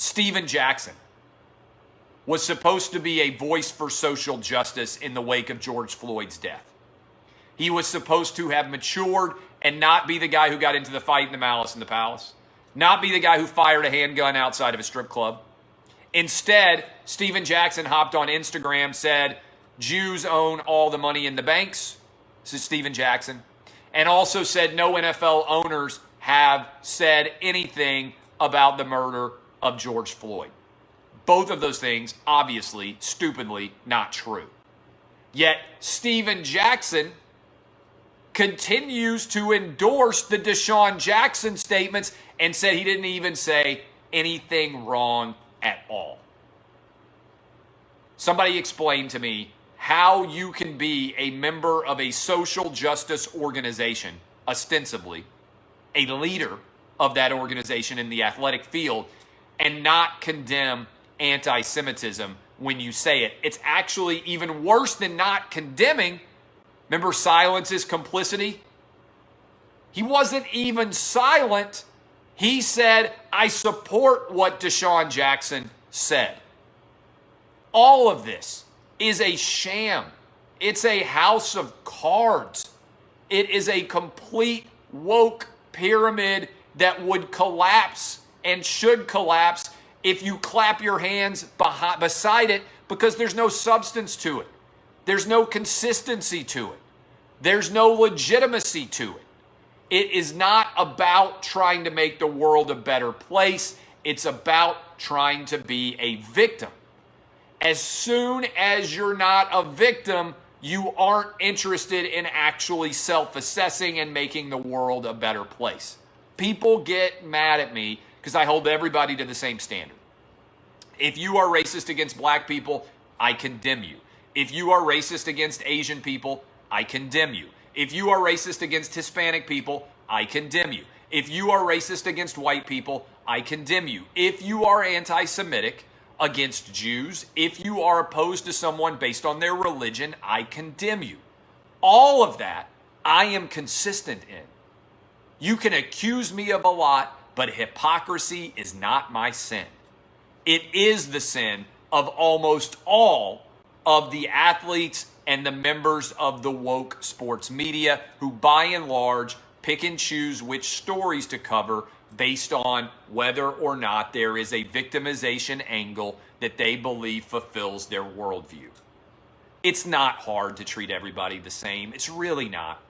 Desean Jackson was supposed to be a voice for social justice in the wake of George Floyd's death. He was supposed to have matured and not be the guy who got into the fight in the Malice in the Palace, not be the guy who fired a handgun outside of a strip club. Instead, Desean Jackson hopped on Instagram, said, Jews own all the money in the banks. This is Desean Jackson. And also said no NFL owners have said anything about the murder of George Floyd. Both of those things, obviously, stupidly not true. Yet, Desean Jackson continues to endorse the Desean Jackson statements and said he didn't even say anything wrong at all. Somebody explain to me how you can be a member of a social justice organization, ostensibly, a leader of that organization in the athletic field, and not condemn anti-Semitism when you say it. It's actually even worse than not condemning. Remember, silence is complicity? He wasn't even silent. He said, I support what Desean Jackson said. All of this is a sham. It's a house of cards. It is a complete woke pyramid that would collapse and should collapse if you clap your hands beside it, because there's no substance to it. There's no consistency to it. There's no legitimacy to it. It is not about trying to make the world a better place. It's about trying to be a victim. As soon as you're not a victim, you aren't interested in actually self-assessing and making the world a better place. People get mad at me because I hold everybody to the same standard. If you are racist against black people, I condemn you. If you are racist against Asian people, I condemn you. If you are racist against Hispanic people, I condemn you. If you are racist against white people, I condemn you. If you are anti-Semitic against Jews, if you are opposed to someone based on their religion, I condemn you. All of that I am consistent in. You can accuse me of a lot, but hypocrisy is not my sin. It is the sin of almost all of the athletes and the members of the woke sports media who, by and large, pick and choose which stories to cover based on whether or not there is a victimization angle that they believe fulfills their worldview. It's not hard to treat everybody the same. It's really not.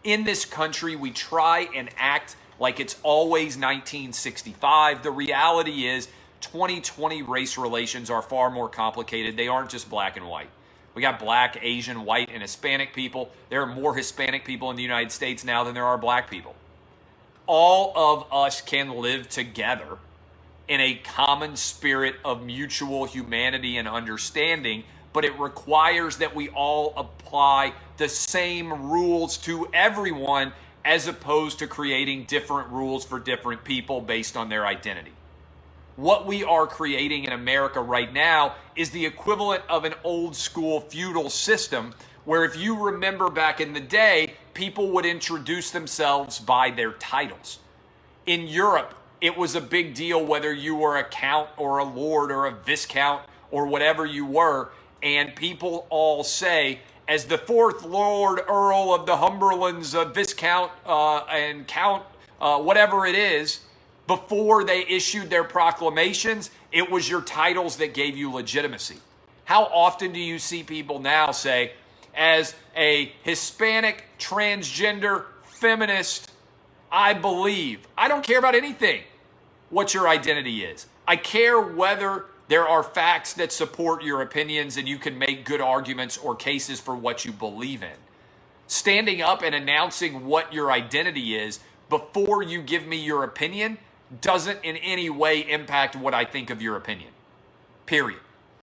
In this country, we try and act like it's always 1965. The reality is 2020 race relations are far more complicated. They aren't just black and white. We got black, Asian, white, and Hispanic people. There are more Hispanic people in the United States now than there are black people. All of us can live together in a common spirit of mutual humanity and understanding, but it requires that we all apply the same rules to everyone as opposed to creating different rules for different people based on their identity. What we are creating in America right now is the equivalent of an old school feudal system where, if you remember back in the day, people would introduce themselves by their titles. In Europe, it was a big deal whether you were a count or a lord or a viscount or whatever you were, and people all say, as the fourth Lord Earl of the Humberlands, Viscount and Count, whatever it is, before they issued their proclamations, it was your titles that gave you legitimacy. How often do you see people now say, as a Hispanic, transgender, feminist, I believe, I don't care about anything what your identity is. I care whether there are facts that support your opinions and you can make good arguments or cases for what you believe in. Standing up and announcing what your identity is before you give me your opinion doesn't in any way impact what I think of your opinion. Period.